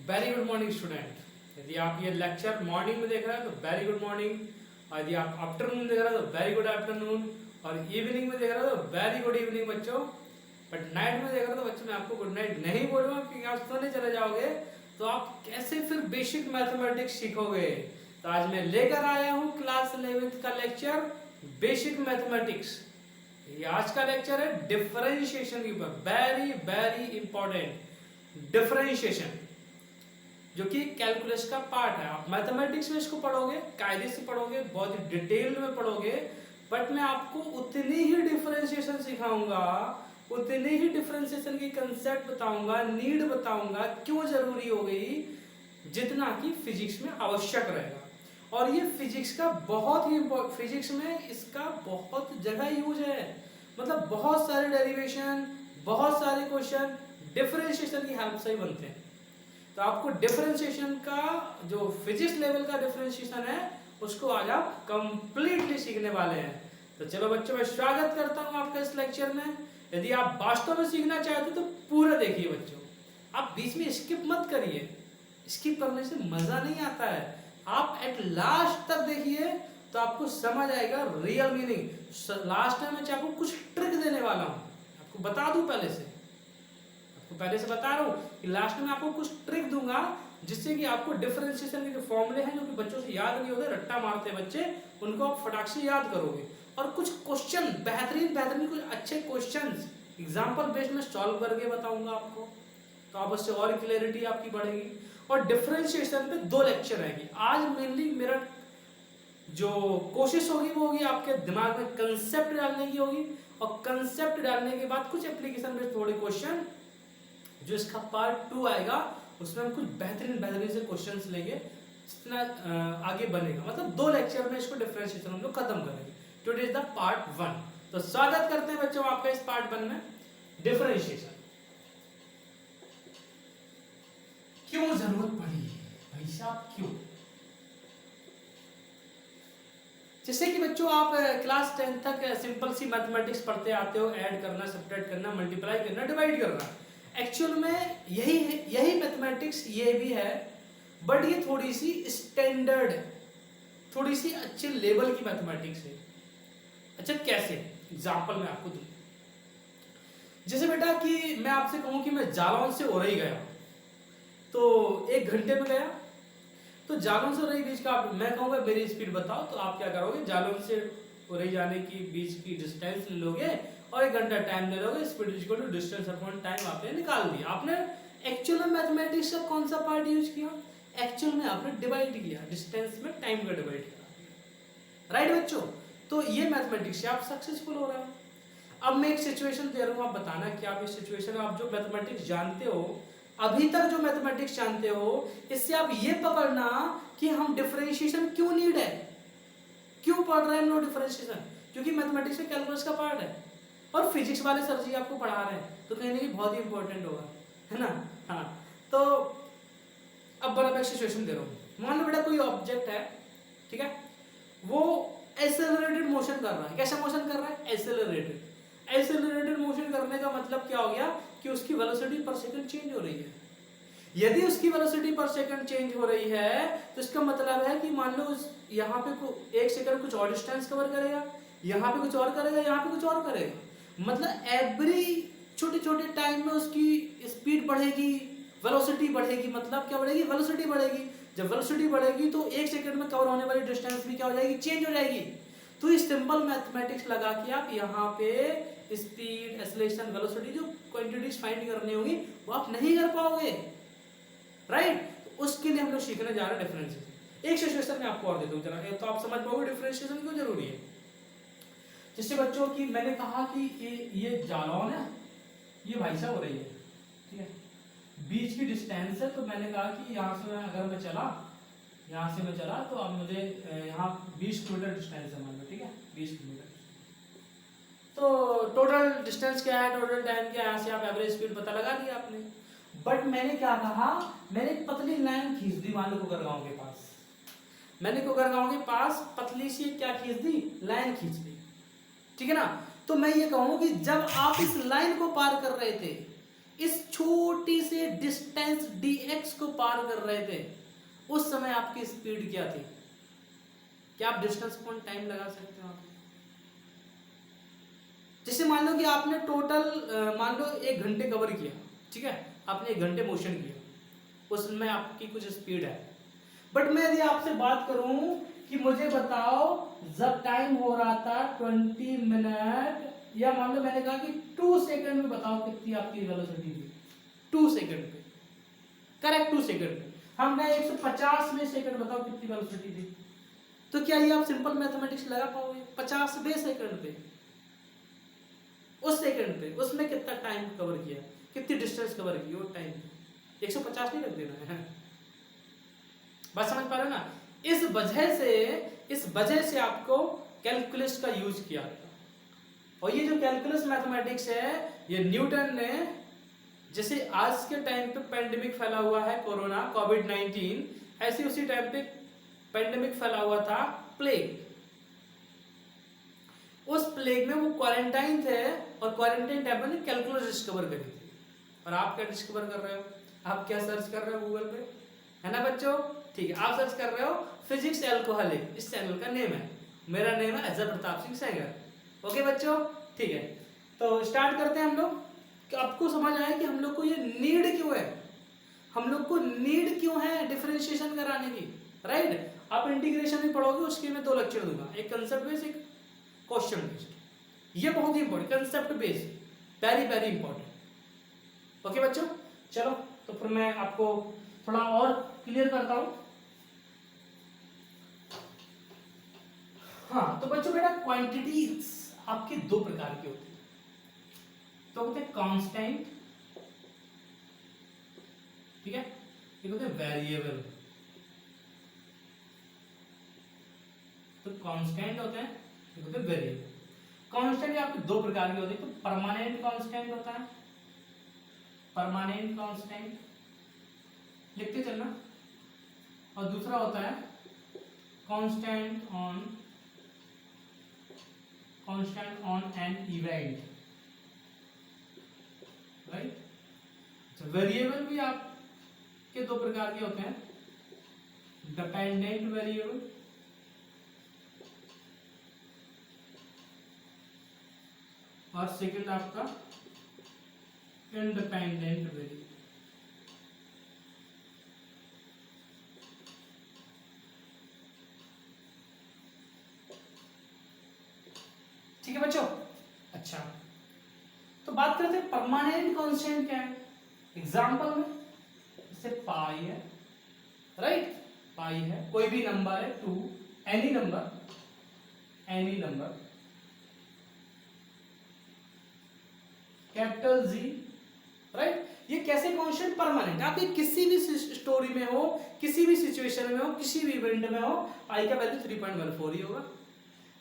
Very good morning student. यदि आप ये लेक्चर मॉर्निंग में देख रहे हैं तो वेरी गुड मॉर्निंग, और यदि आप आफ्टरनून में देख रहे हैं तो वेरी गुड आफ्टरनून, और इवनिंग में देख रहे हो तो वेरी गुड इवनिंग बच्चों। बट नाइट में देख रहे हो तो बच्चों मैं आपको गुड नाइट नहीं बोलूंगा, क्योंकि आप सोने चले जाओगे तो आप कैसे फिर बेसिक मैथमेटिक्स सीखोगे। तो आज मैं लेकर आया हूँ क्लास 11th का लेक्चर बेसिक मैथमेटिक्स। ये आज का लेक्चर है डिफरेंशिएशन के ऊपर, वेरी वेरी इंपॉर्टेंट डिफरेंशिएशन, जो कि कैलकुलस का पार्ट है। आप मैथमेटिक्स में इसको पढ़ोगे, कायदे से पढ़ोगे, बहुत ही डिटेल में पढ़ोगे, बट मैं आपको उतनी ही डिफरेंशिएशन सिखाऊंगा, उतनी ही डिफरेंशिएशन की कंसेप्ट बताऊंगा, नीड बताऊंगा, क्यों जरूरी हो गई, जितना कि फिजिक्स में आवश्यक रहेगा। और ये फिजिक्स का बहुत ही फिजिक्स में इसका बहुत जगह यूज है, मतलब बहुत सारे डेरिवेशन, बहुत सारे क्वेश्चन डिफरेंशिएशन की हेल्प से ही बनते हैं। तो आपको डिफरेंशिएशन का जो फिजिक्स लेवल का डिफरेंशिएशन है उसको आज आप कंप्लीटली सीखने वाले हैं। तो चलो बच्चों, मैं स्वागत करता हूं आपका इस लेक्चर में। यदि आप वास्तव में सीखना चाहते हो तो पूरा देखिए बच्चों, आप बीच में स्किप मत करिए, स्किप करने से मजा नहीं आता है। आप एट लास्ट तक देखिए तो आपको समझ आएगा रियल मीनिंग। लास्ट में मैं आपको कुछ ट्रिक देने वाला हूं, आपको बता दूं पहले से, तो पहले से बता रहा हूँ कि लास्ट में आपको कुछ ट्रिक दूंगा जिससे कि आपको डिफरेंशिएशन के जो फॉर्मूले हैं जो कि बच्चों से याद नहीं होते, रट्टा मारते हैं बच्चे, उनको आप फटाक से याद करोगे। और कुछ क्वेश्चन बेहतरीन बेहतरीन कुछ अच्छे क्वेश्चंस एग्जांपल बेस्ड में सॉल्व करके बताऊंगा आपको, तो आप उससे और क्लैरिटी आपकी बढ़ेगी। और डिफरेंशिएशन पे 2 लेक्चर रहेगी। आज मेनली मेरा जो कोशिश होगी वो होगी आपके दिमाग में कंसेप्ट डालने की होगी, और कंसेप्ट डालने के बाद कुछ एप्लीकेशन बेस्ड थोड़े क्वेश्चन, जो इसका पार्ट 2 आएगा उसमें हम कुछ बेहतरीन बेहतरीन से क्वेश्चंस लेंगे, जितना आगे बनेगा। मतलब 2 लेक्चर में इसको डिफरेंशिएशन हम लोग खत्म करेंगे। Today is the part 1। तो स्वागत करते हैं बच्चों आपका इस पार्ट 1 में। डिफरेंशिएशन क्यों जरूरत पड़ी भाई साहब, क्यों? जैसे कि बच्चों आप क्लास 10 तक सिंपल सी मैथमेटिक्स पढ़ते आते हो, ऐड करना, सब्ट्रैक्ट करना, मल्टीप्लाई करना, डिवाइड करना। एक्चुअल में यही मैथमेटिक्स ये भी है, बट ये थोड़ी सी स्टैंडर्ड, थोड़ी सी अच्छे लेवल की मैथमेटिक्स है। अच्छा कैसे? एग्जांपल मैं आपको दूं। जैसे बेटा कि मैं आपसे कहूं कि मैं जालौन से ओरई गया, तो 1 घंटे में गया, तो जालौन से ओरई बीच का मैं कहूंगा मेरी स्पीड बताओ, तो आप क्या करोगे, जालौन से ओरई जाने की बीच की डिस्टेंस ले लोगे और 1 घंटा टाइम ले लोगे, speed equal to distance upon time आपने निकाल दिया। आपने एक्चुअल में मैथमेटिक्स का कौन सा पार्ट यूज किया? एक्चुअल में आपने डिवाइड किया, डिस्टेंस में टाइम का डिवाइड किया, राइट बच्चों? तो ये मैथमेटिक्स से आप सक्सेसफुल हो रहे हो। अब मैं एक सिचुएशन दे रहा हूं, आप बताना कि आप इस सिचुएशन में आप जो मैथमेटिक्स जानते हो, अभी तक जो मैथमेटिक्स जानते हो, इससे आप ये पकड़ना कि हम डिफरेंशिएशन क्यों नीड है, क्यों पढ़ रहे हैं हम लोग डिफरेंशिएशन, क्योंकि मैथमेटिक्स में कैलकुलस का पार्ट है और फिजिक्स वाले सर जी आपको पढ़ा रहे हैं, तो कहीं ना कहीं बहुत ही इंपॉर्टेंट होगा, है ना? हाँ, तो अब बड़ा मैं सिचुएशन दे रहा हूँ। मान लो बेटा कोई ऑब्जेक्ट है, ठीक है, वो एक्सेलरेटेड मोशन कर रहा है। कैसा मोशन कर रहा है? एक्सेलरेटेड। एक्सेलरेटेड मोशन करने का मतलब क्या हो गया कि उसकी वेलोसिटी पर सेकंड चेंज हो रही है। यदि उसकी वेलोसिटी पर सेकंड चेंज हो रही है तो इसका मतलब है कि मान लो यहाँ पे 1 सेकंड कुछ और डिस्टेंस कवर करेगा, यहाँ पे कुछ और करेगा, यहाँ पे कुछ और करेगा। मतलब एवरी छोटे छोटे टाइम में उसकी स्पीड बढ़ेगी, वेलोसिटी बढ़ेगी। मतलब क्या बढ़ेगी? वेलोसिटी बढ़ेगी। जब वेलोसिटी बढ़ेगी तो 1 सेकंड में कवर होने वाली डिस्टेंस भी क्या हो जाएगी? चेंज हो जाएगी। तो इस सिंपल मैथमेटिक्स लगा के आप यहाँ पे स्पीड, एक्सेलरेशन, वेलोसिटी जो क्वांटिटीज फाइंड करनी होगी वो आप नहीं कर पाओगे, राइट? तो उसके लिए हम लोग सीखने जा रहे हैं डिफरेंशिएशन। एक सिचुएशन में आपको और दे दूं जरा, तो आप समझ पाओगे डिफरेंशिएशन क्यों जरूरी है। जिससे बच्चों की मैंने कहा कि ये जालौन है, ये भाई साहब हो रही है, ठीक है, बीच की डिस्टेंस है। तो मैंने कहा कि यहाँ से अगर मैं चला, यहाँ से मैं चला, तो अब मुझे यहाँ 20 किलोमीटर डिस्टेंस है मान लो, ठीक है, 20 किलोमीटर। तो टोटल डिस्टेंस क्या है, टोटल टाइम क्या है, यहाँ से आप एवरेज स्पीड पता लगा दिया आपने। बट मैंने क्या कहा, मैंने एक पतली लाइन खींच दी, मान लो कोकरगांव के पास। मैंने कोकरगांव के पास पतली सी क्या खींच दी? लाइन खींच दी, ठीक है ना? तो मैं ये कहूँ कि जब आप इस लाइन को पार कर रहे थे, इस छोटी से डिस्टेंस dx को पार कर रहे थे, उस समय आपकी स्पीड क्या थी? क्या आप डिस्टेंस अपॉन टाइम लगा सकते हो? जैसे मान लो कि आपने टोटल मान लो 1 घंटे कवर किया, ठीक है, आपने 1 घंटे मोशन किया, उसमें आपकी कुछ स्पीड है। बट मैं यदि आपसे बात करूं कि मुझे बताओ जब टाइम हो रहा था 20 मिनट, या मान लो मैंने कहा कि 2 सेकंड में बताओ कितनी आपकी वेलोसिटी थी, 2 सेकंड पे, करेक्ट 2 सेकंड पे। हम कहें 150वें सेकंड बताओ कितनी वेलोसिटी थी, तो क्या ये आप सिंपल मैथमेटिक्स लगा पाओगे? 50वें सेकंड पे, उस सेकंड पे, उसमें कितना टाइम कवर किया, कितनी डिस्टेंस कवर की, वो टाइम 150 नहीं रख देना है। बात समझ पा रहे हो ना? इस वजह से आपको कैलकुलस का यूज किया था। और ये जो कैलकुलस मैथमेटिक्स है, ये न्यूटन ने, जैसे आज के टाइम पे पेंडेमिक फैला हुआ है कोरोना कोविड-19, ऐसे उसी टाइम पे पेंडेमिक फैला हुआ था प्लेग। उस प्लेग में वो क्वारंटाइन थे और क्वारंटाइन टाइम में कैलकुलस डिस्कवर करी थी। और आप क्या डिस्कवर कर रहे हो? आप क्या सर्च कर रहे हो गूगल पे, है ना बच्चों? ठीक है, आप सर्च कर रहे हो फिजिक्स एल्कोहलिक, इस चैनल का नेम है, मेरा नेम है अजय प्रताप सिंह सेंगर। ओके बच्चों, ठीक है, तो स्टार्ट करते हैं हम लोग। कि आपको समझ आया कि हम लोग को ये नीड क्यों है, हम लोग को नीड क्यों है डिफरेंशिएशन कराने की, राइट? आप इंटीग्रेशन भी पढ़ोगे, उसके मैं 2 लेक्चर दूंगा, एक कंसेप्ट बेस्ड, एक क्वेश्चन बेस्ड। ये बहुत ही important, concept based, very very important. Okay बच्चों, चलो तो फिर मैं आपको थोड़ा और क्लियर करता हूं। हाँ तो बच्चों बेटा, क्वांटिटीज आपके 2 प्रकार की होती है, तो होते हैं कांस्टेंट, ठीक है, एक होते हैं वेरिएबल। तो कांस्टेंट होते हैं, एक होते हैं वेरिएबल। कांस्टेंट आपके 2 प्रकार के होते हैं, तो परमानेंट कांस्टेंट होता है, परमानेंट कांस्टेंट लिखते चलना, और दूसरा होता है constant on an event, right? Variable भी आपके 2 प्रकार के होते हैं, डिपेंडेंट वेरिएबल और सेकंड आपका इंडिपेंडेंट वेरिएबल। ठीक है बच्चों, अच्छा तो बात करते हैं परमानेंट कांस्टेंट क्या है। एग्जांपल में जैसे पाई है, राइट? पाई है, कोई भी नंबर है, 2, any number, capital G, right? ये कैसे कांस्टेंट? परमानेंट। आप ये किसी भी स्टोरी में हो, किसी भी सिचुएशन में हो, किसी भी इवेंट में हो, आई का वैल्यू 3.14 ही होगा,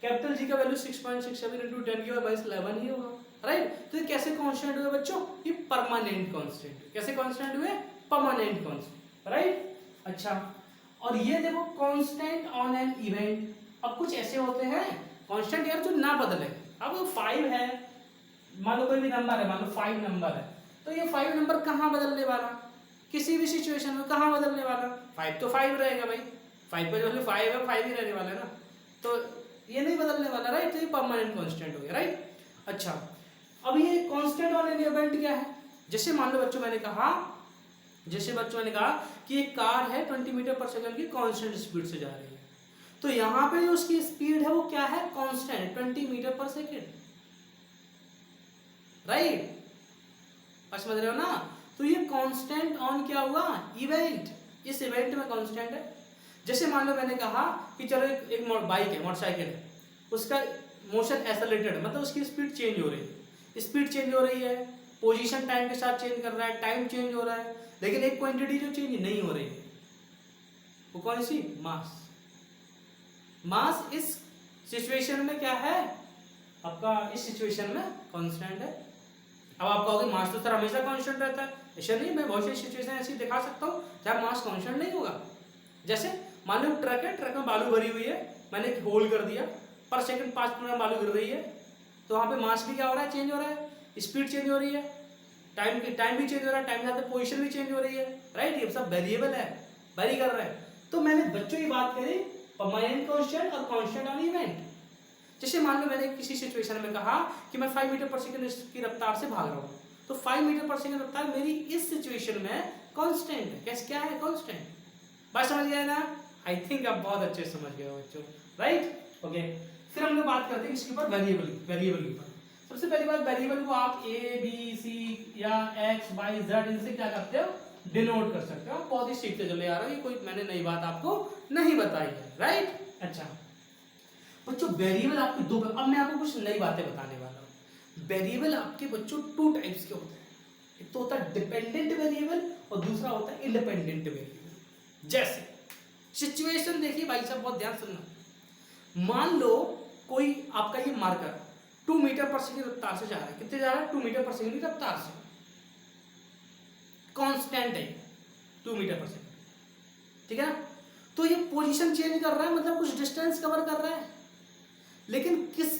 कैपिटल जी का वैल्यू 6.67 into 10 की बाई 11 ही होगा, राइट? तो ये कैसे कांस्टेंट हुए बच्चों? ये परमानेंट कांस्टेंट। कैसे कांस्टेंट हुए? Permanent constant, right? अच्छा, और ये देखो कांस्टेंट ऑन एन इवेंट। अब कुछ ऐसे होते हैं कांस्टेंट यार जो ना बदले। अब 5 है, मान लो कोई भी नंबर है, मान लो 5 नंबर है, तो ये 5 नंबर कहाँ बदलने वाला? किसी भी सिचुएशन में कहाँ बदलने वाला? 5 तो 5 रहेगा भाई, 5 पे जो 5 है 5 ही रहने वाला है ना, तो ये नहीं बदलने वाला, राइट? तो ये परमानेंट कांस्टेंट हो गया, राइट? अच्छा, अब ये कांस्टेंट ऑन एन इवेंट क्या है? जैसे मान लो बच्चों मैंने कहा कि एक कार है 20 मीटर पर सेकंड की कांस्टेंट स्पीड से जा रही है, तो यहाँ पे जो उसकी स्पीड है वो क्या है? कांस्टेंट 20 मीटर पर सेकंड, राइट? समझ रहे हो ना? तो ये कांस्टेंट ऑन क्या हुआ? इवेंट। इस इवेंट में कांस्टेंट है। जैसे मान लो मैंने कहा कि चलो एक बाइक है, मोटरसाइकिल है, उसका मोशन एक्सेलरेटेड, मतलब उसकी स्पीड चेंज हो रही है, स्पीड चेंज हो रही है, पोजीशन टाइम के साथ चेंज कर रहा है, टाइम चेंज हो रहा है, लेकिन एक क्वांटिटी जो चेंज नहीं हो रही है वो कौन सी? मास। मास इस सिचुएशन में क्या है आपका? इस सिचुएशन में कांस्टेंट है। अब आप कहोगे मास तो सर हमेशा कांस्टेंट रहता है, ऐसा नहीं, मैं बहुत सी सिचुएशन ऐसी दिखा सकता हूँ जहाँ मास कांस्टेंट नहीं होगा। जैसे मान लो ट्रक है, ट्रक में बालू भरी हुई है, मैंने एक होल कर दिया, पर सेकंड 5 किलोग्राम बालू गिर रही है, तो वहाँ पे मास भी क्या हो रहा है? चेंज हो रहा है, स्पीड चेंज हो रही है, टाइम भी चेंज हो रहा है, टाइम के साथ पोजीशन भी चेंज हो रही है, राइट। ये सब वेरिएबल है, वेरी कर रहे हैं। तो मैंने बच्चों की बात करी परमानेंट कांस्टेंट और कांस्टेंट ऑन इवेंट। जैसे मान लो मैंने किसी सिचुएशन में कहा कि मैं 5 मीटर पर सेकंड की रफ्तार से भाग रहा हूँ, तो 5 मीटर पर सेकंड रफ्तार मेरी इस सिचुएशन में कांस्टेंट है। कैसे, क्या है कांस्टेंट? बात समझ गए ना? आई थिंक आप बहुत अच्छे समझ गए हो बच्चों, राइट। ओके, फिर हम लोग बात करते हैं इसके ऊपर वेरिएबल के ऊपर। सबसे पहली बात, वेरिएबल को आप ए बी सी या एक्स वाई जेड इनसे क्या करते हो, डिनोट कर सकते हो। आप बहुत ही सीखते चले आ रहे हो, ये कोई मैंने नई बात आपको नहीं बताई है, राइट। अच्छा बच्चों, वेरिएबल आपके दो, अब मैं आपको कुछ नई बातें बताने वाला हूँ। वेरिएबल आपके बच्चों 2 टाइप्स के होते हैं, एक तो होता है डिपेंडेंट वेरिएबल और दूसरा होता है इंडिपेंडेंट वेरिएबल। जैसे सिचुएशन देखिए भाई साहब, बहुत ध्यान सुनना। मान लो कोई आपका ये मार्कर 2 मीटर पर सेकंड रफ्तार से जा रहा है, कितने जा रहा है, 2 मीटर पर सेकंड की रफ्तार से, कांस्टेंट है 2 मीटर पर सेकंड, ठीक है ना। तो ये पोजीशन चेंज कर रहा है, मतलब कुछ डिस्टेंस कवर कर रहा है, लेकिन किस,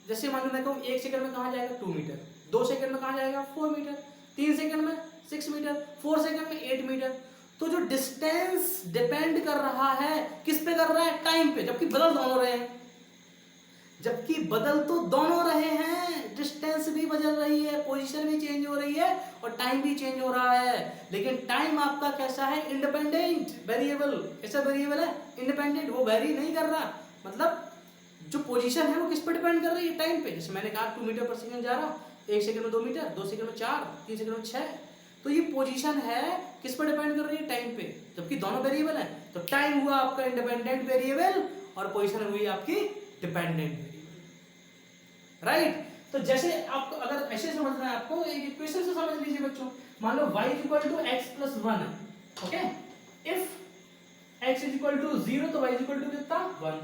जैसे मान लो मैं कहूँ 1 सेकंड में कहाँ जाएगा 2 मीटर, 2 सेकंड में कहाँ जाएगा 4 मीटर, 3 सेकंड में 6 मीटर, 4 सेकंड में 8 मीटर। तो जो डिस्टेंस डिपेंड कर रहा है किस पे कर रहा है, टाइम पे, जबकि बदल दोनों रहे हैं, जबकि बदल तो दोनों रहे हैं, डिस्टेंस भी बदल रही है, पोजीशन भी चेंज हो रही है और टाइम भी चेंज हो रहा है। लेकिन टाइम आपका कैसा है, इंडिपेंडेंट वेरिएबल। कैसा वेरिएबल है, इंडिपेंडेंट, वो वेरी नहीं कर रहा, मतलब जो पोजीशन है वो किस पर डिपेंड कर रही है, टाइम पे। जैसे मैंने कहा 2 मीटर पर सेकंड जा रहा, 1 सेकंड में 2 मीटर, 2 सेकंड में 4, 3 सेकंड में 6। तो ये पोजीशन है किस पर डिपेंड कर रही है, टाइम पे, जबकि दोनों वेरिएबल है। तो टाइम हुआ आपका इंडिपेंडेंट वेरिएबल और पोजीशन हुई आपकी डिपेंडेंट वेरिएबल, राइट। तो जैसे आपको अगर ऐसे समझना है, आपको एक इक्वेशन से समझ लीजिए बच्चों। मान लो y = x + 1 है, ओके। इफ x = 0 तो y = कितना 1,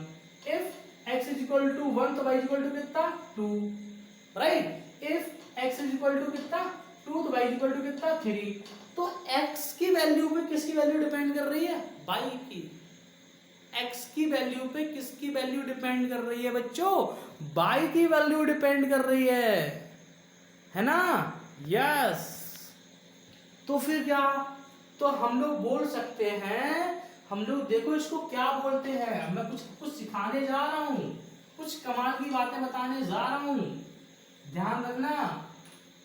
इफ x = 1 तो y = कितना 2, राइट। इफ x = कितना 2 तो y = कितना 3। तो x की वैल्यू पे किसकी वैल्यू डिपेंड कर रही है, y की। x की वैल्यू पे किसकी वैल्यू डिपेंड कर रही है बच्चों, y की वैल्यू डिपेंड कर रही है ना, यस। तो फिर क्या, तो हम लोग बोल सकते हैं, हम लोग देखो इसको क्या बोलते हैं, मैं कुछ सिखाने जा रहा हूं, कुछ कमाल की बातें बताने जा रहा हूं, ध्यान रखना,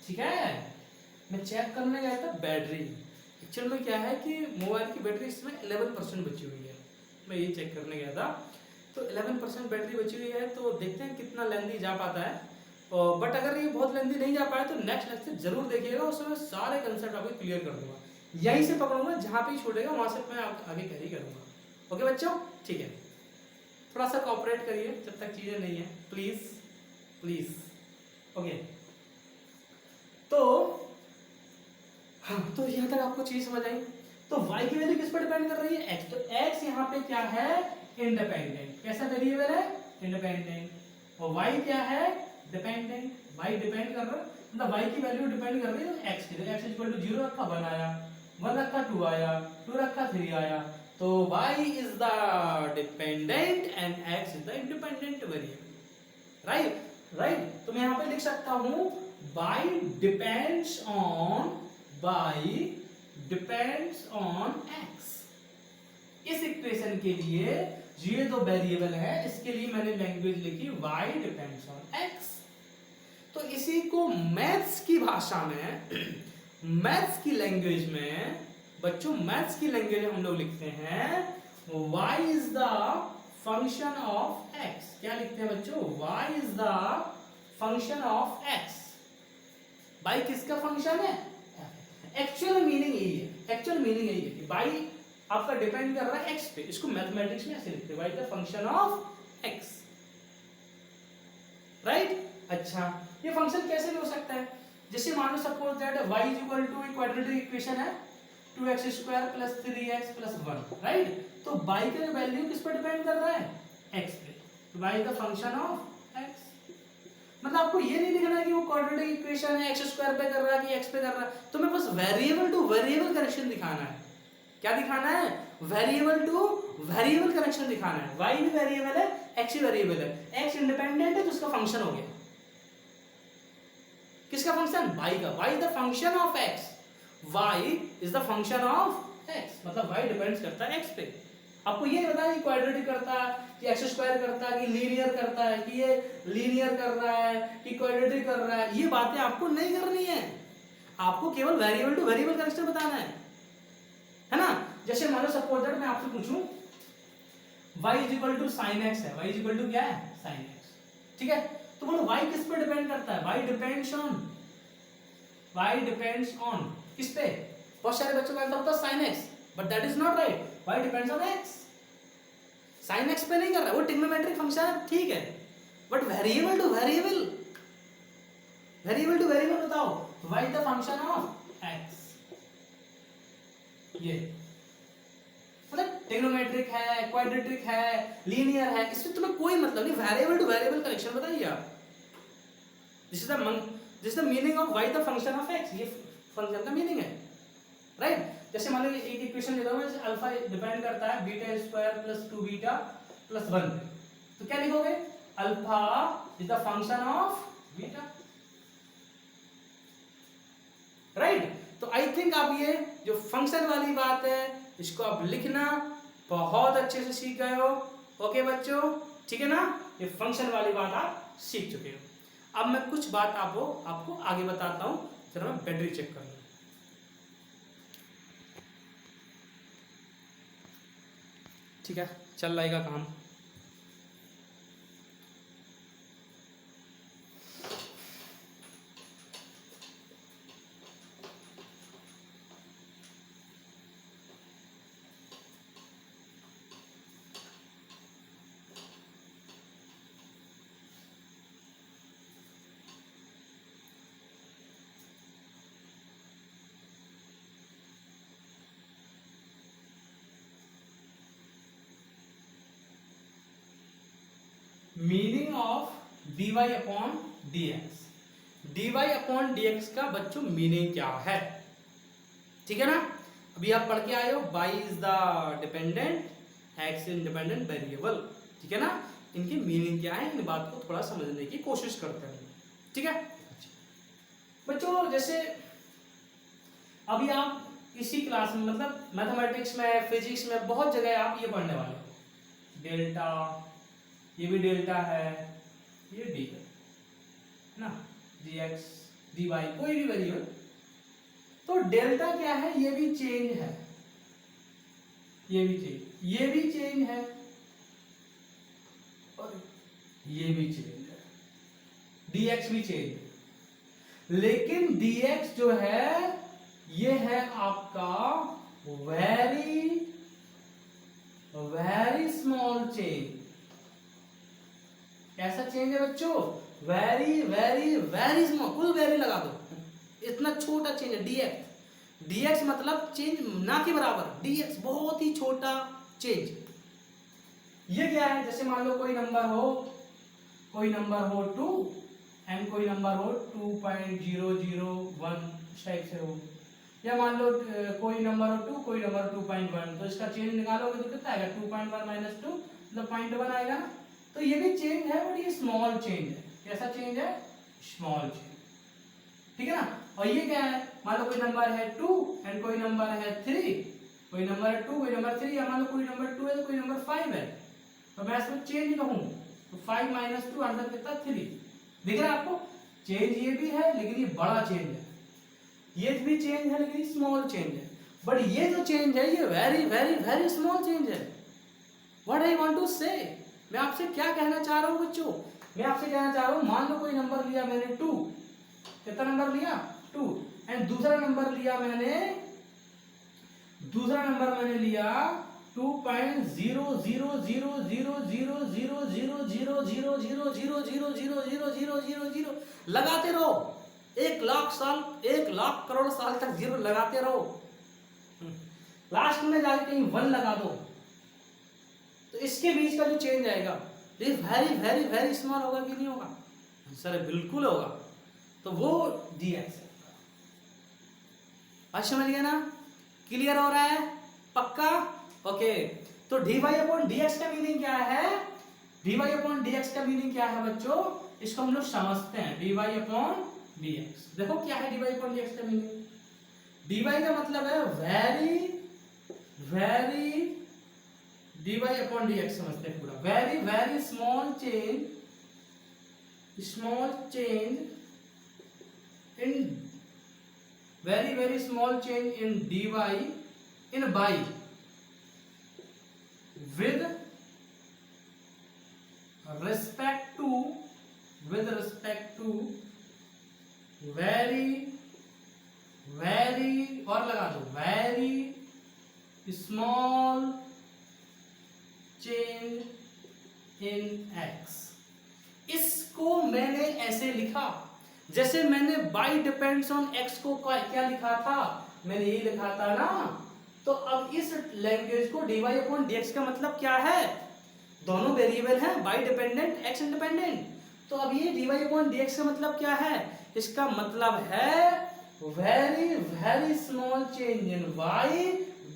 ठीक है। मैं चेक करने गया था बैटरी, एक्चुअल में क्या है कि मोबाइल की बैटरी इसमें 11% बची हुई है, मैं ये चेक करने गया था। तो 11% बैटरी बची हुई है, तो देखते हैं कितना लेंदी जा पाता है। बट अगर ये बहुत लेंदी नहीं जा पाए तो नेक्स्ट लेक्चर जरूर देखिएगा, उसमें सारे कंसेप्ट आपको क्लियर कर दूंगा, यहीं से पकड़ूंगा, जहाँ पे छूटेगा वहां से मैं आगे कैरी करूंगा। ओके बच्चों, ठीक है, थोड़ा सा कोऑपरेट करिए जब तक चीजें नहीं है, प्लीज प्लीज। ओके, तो हाँ, तो यहाँ तक आपको चीज समझ आई। तो y की वैल्यू किस पर डिपेंड कर रही है, x। तो x यहाँ पे क्या है, इंडिपेंडेंट। कैसा वेरिएबल है, इंडिपेंडेंट। और y क्या है, डिपेंडेंट। y डिपेंड कर रहा है, मतलब y की वैल्यू डिपेंड कर रही है x की। तो x = 0 रखा 1 आया, 1 रखा 2 आया, 2 रखा 3 आया। तो y is the dependent and x is the independent variable, right. तो मैं यहाँ पे लिख सकता हूँ y डिपेंड्स ऑन x। इस इक्वेशन के लिए ये दो वेरिएबल है, इसके लिए मैंने लैंग्वेज लिखी y डिपेंड्स ऑन x। तो इसी को मैथ्स की भाषा में, मैथ्स की लैंग्वेज में बच्चों, मैथ्स की लैंग्वेज हम लोग लिखते हैं y is the function of x। क्या लिखते हैं बच्चों, y is the function of x। y किसका फंक्शन है, एक्चुअल मीनिंग यही है, एक्चुअल मीनिंग यही है कि y आपका डिपेंड कर रहा है x पे। इसको मैथमेटिक्स में ऐसे लिखते हैं, y the function of x, right. अच्छा, ये फंक्शन कैसे भी हो सकता है, जैसे मान लो suppose that y = quadratic equation है 2x² + 3x + 1, राइट। तो y का वैल्यू किस पर डिपेंड कर रहा है, x पे। तो y the function of x, मतलब आपको ये नहीं लिखना है कि वो क्वाड्रेटिक इक्वेशन है x² पे कर रहा है कि x पे कर रहा है, तो मैं बस वेरिएबल टू वेरिएबल कनेक्शन दिखाना है। क्या दिखाना है, वेरिएबल टू वेरिएबल कनेक्शन दिखाना है। y भी वेरिएबल है, x भी वेरिएबल है, x इंडिपेंडेंट है तो उसका फंक्शन हो गया। किसका फंक्शन? y का। y is the function of x, y is the function of x, मतलब y डिपेंड्स करता है x पे। आपको ये बता कि क्वाड्रेटिक करता है कि एक्स स्क्वायर करता है कि लीनियर करता है कि ये लीनियर कर रहा है कि क्वाड्रेटिक कर रहा है, ये बातें आपको नहीं करनी है। आपको केवल वेरिएबल टू वेरिएबल कनेक्शन बताना है ना। जैसे मान लो सपोज दैट मैं आपसे पूछूं y is equal to sine x है, y इज इक्वल टू क्या है? साइन एक्स, ठीक है। तो बोलो y किस पे डिपेंड करता है? y डिपेंड्स ऑन किस पे? बहुत सारे बच्चों का आंसर होता है sine x, but that is not right. y depends on x, sine x पे नहीं कर रहा है, वो ट्रिग्नोमेट्रिक फंक्शन है, ठीक है, बट वेरिएबल टू वेरिएबल बताओ, y the function of x, ये मतलब ट्रिग्नोमेट्रिक है, क्वाड्रेटिक है, लीनियर है, इसमें तुम्हें कोई मतलब नहीं, वेरिएबल टू वेरिएबल कनेक्शन बताइए आप। This is the meaning of y the function of x, ये फंक्शन का मीनिंग है, राइट। जैसे मान लो एक इक्वेशन लेता हूं, अल्फा डिपेंड करता है beta square plus 2 beta plus 1 पे, तो क्या लिखोगे? Alpha is the function of beta, right. तो आई थिंक आप ये जो फंक्शन वाली बात है इसको आप लिखना बहुत अच्छे से सीख गए हो। ओके बच्चों, ठीक है ना, ये फंक्शन वाली बात आप सीख चुके हो। अब मैं कुछ बात आपको आगे बताता हूं, जरा मैं बैटरी चेक कर लूं। ठीक है, चल रहेगा काम। Meaning of dy upon dx, dy upon dx का बच्चों मीनिंग क्या है? ठीक है ना, अभी आप पढ़ के आए हो y is the dependent, x independent variable, ठीक है ना। इनकी मीनिंग क्या है, इन बात को थोड़ा समझने की कोशिश करते हैं, ठीक है बच्चों। जैसे अभी आप इसी क्लास में, मतलब मैथमेटिक्स में, फिजिक्स में बहुत जगह आप ये पढ़ने वाले हो, डेल्टा, ये भी डेल्टा है, ये डी है ना, dx dy कोई भी वेरिएबल, तो डेल्टा क्या है? ये भी चेंज है, ये भी चेंज है और ये भी चेंज है, dx भी चेंज है, लेकिन dx जो है ये है आपका वेरी स्मॉल चेंज। कैसा चेंज है बच्चों? वेरी स्मॉल, फुल वेरी लगा दो, इतना छोटा चेंज है dx मतलब चेंज ना के बराबर, dx बहुत ही छोटा चेंज। ये क्या है? जैसे मान लो कोई नंबर हो 2 एंड कोई नंबर हो 2.001 इस टाइप से हो, या मान लो कोई नंबर हो 2, कोई नंबर 2.1, तो इसका चेंज निकालोगे तो कितना आएगा? 2.1 माइनस 2 मतलब 0.1 आएगा ना। तो ये भी चेंज है, बट ये स्मॉल चेंज है। कैसा चेंज है? स्मॉल चेंज, ठीक है ना। और ये क्या है? मान लो कोई नंबर है 2 एंड कोई नंबर है 3, कोई नंबर है 2, कोई नंबर 3, या मान लो कोई नंबर 2 है तो कोई नंबर 5 है, तो मैं इसमें चेंज कहूँ तो 5 माइनस 2 आंसर कितना? 3। दिख रहा है आपको? चेंज ये भी है लेकिन ये बड़ा चेंज है, ये भी चेंज है लेकिन स्मॉल चेंज है, बट ये जो चेंज है ये वेरी स्मॉल चेंज है। व्हाट आई वांट टू से, मैं आपसे क्या कहना चाह रहा हूँ बच्चों? मैं आपसे कहना चाह रहा हूँ, मान लो कोई नंबर लिया मैंने 2, कितना नंबर लिया? 2, एंड दूसरा नंबर लिया मैंने 2.00000000000000000 लगाते रहो, 1,00,000 साल, 1,00,000 करोड़ साल तक जीरो लगाते रहो, लास्ट में जाके कहीं 1 लगा दो, तो इसके बीच का जो चेंज आएगा ये वेरी स्मॉल होगा कि नहीं होगा? सर बिल्कुल होगा। तो वो dx है। आज समझ गए ना? क्लियर हो रहा है? पक्का? ओके। तो dy अपॉन dx का मीनिंग क्या है? dy अपॉन dx का मीनिंग क्या है बच्चों? इसको हम लोग समझते हैं। dy upon dx। देखो क्या है dy अपॉन dx का मीनिंग, dy का मतलब है very very, dy upon dx समझते हैं पूरा, very very small change in, very very small change in dy in by with respect to very very, और लगा दो, very small change in x। इसको मैंने ऐसे लिखा, जैसे मैंने by depends on x को क्या लिखा था, मैंने यही लिखा था ना। तो अब इस लैंग्वेज को dy अपॉन dx का मतलब क्या है, दोनों वेरिएबल हैं, y डिपेंडेंट x इंडिपेंडेंट। तो अब ये dy अपॉन dx का मतलब क्या है, इसका मतलब है very very small change in y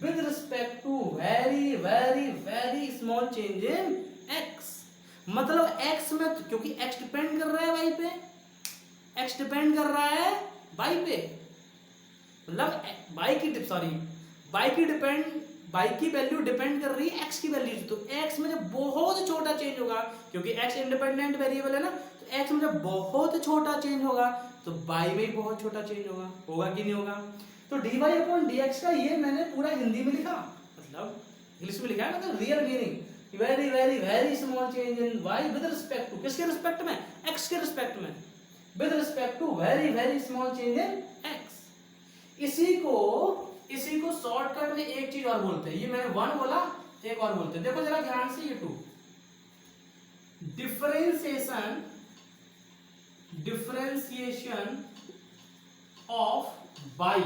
with respect to very very very small change in x। मतलब x में, क्योंकि x डिपेंड कर रहा है y पे, x डिपेंड कर रहा है y पे, मतलब y की वैल्यू डिपेंड कर रही है x की वैल्यू। तो x में जब बहुत छोटा चेंज होगा, क्योंकि x इंडिपेंडेंट वेरिएबल है ना, तो x में जब बहुत छोटा चेंज होगा तो y में भी बहुत छोटा चेंज होगा, होगा कि नहीं होगा। तो dy अपॉन dx का ये मैंने पूरा हिंदी में लिखा, मतलब इंग्लिश में लिखा है, मतलब real meaning very very very small change in y with respect to, किसके रिस्पेक्ट में, x के रिस्पेक्ट में, with respect to very very small change in x। इसी को शॉर्टकट में एक चीज और बोलते हैं, ये मैंने वन बोला, एक और बोलते हैं, देखो जरा ध्यान से, ये to, differentiation of y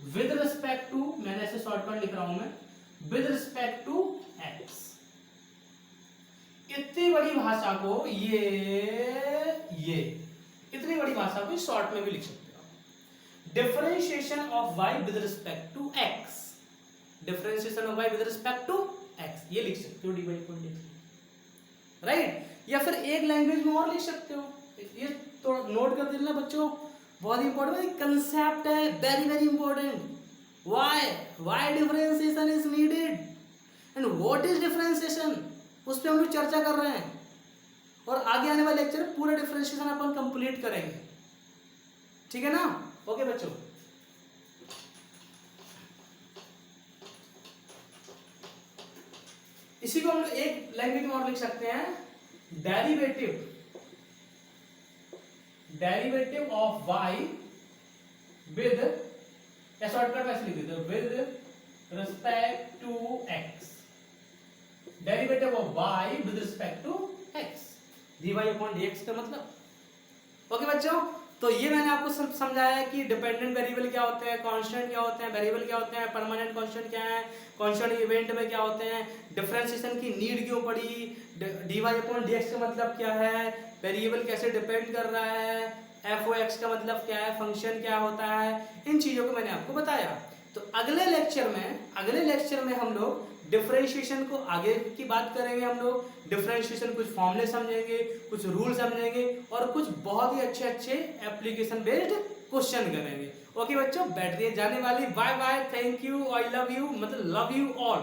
with respect to, मैंने ऐसे शॉर्टकट लिख रहा हूं मैं, विद रिस्पेक्ट टू x। इतनी बड़ी भाषा को ये इतनी बड़ी भाषा को शॉर्ट में भी लिख सकते हो। Differentiation of y with respect to x, differentiation of y with respect to x, ये लिख सकते हो dy अपॉन dx, राइट। या फिर एक लैंग्वेज में और लिख सकते हो, ये तो नोट कर देना बच्चों, बहुत इंपॉर्टेंट कंसेप्ट है, very very important. Why differentiation is needed and what is differentiation, उस पर हम लोग चर्चा कर रहे हैं, और आगे आने वाले लेक्चर में पूरा डिफरेंशिएशन अपन कंप्लीट करेंगे, ठीक है ना। ओके बच्चों, इसी को हम लोग एक लैंग्वेज में और लिख सकते हैं, डेरिवेटिव ऑफ y विद, या शॉर्टकट में ऐसे लिख देते हैं, with respect to x, derivative of y with respect to x, dy upon dx का मतलब। ओके बच्चों, तो ये मैंने आपको समझाया कि डिपेंडेंट वेरिएबल क्या होते हैं, कांस्टेंट क्या होते हैं, वेरिएबल क्या होते हैं, परमानेंट कांस्टेंट क्या है, कांस्टेंट इवेंट में क्या होते हैं, डिफरेंशिएशन की नीड क्यों पड़ी, dy अपॉन dx का मतलब क्या है, वेरिएबल कैसे डिपेंड कर रहा है, f o x का मतलब क्या है, फंक्शन क्या होता है, इन चीजों को मैंने आपको बताया। तो अगले लेक्चर में हम लोग डिफरेंशिएशन को आगे की बात करेंगे, हम लोग डिफरेंशिएशन कुछ फॉर्मूले समझेंगे, कुछ रूल समझेंगे, और कुछ बहुत ही अच्छे एप्लीकेशन बेस्ड क्वेश्चन करेंगे। ओके बच्चों, बैटरी जाने वाली, bye bye, thank you, I love you, मतलब लव यू ऑल।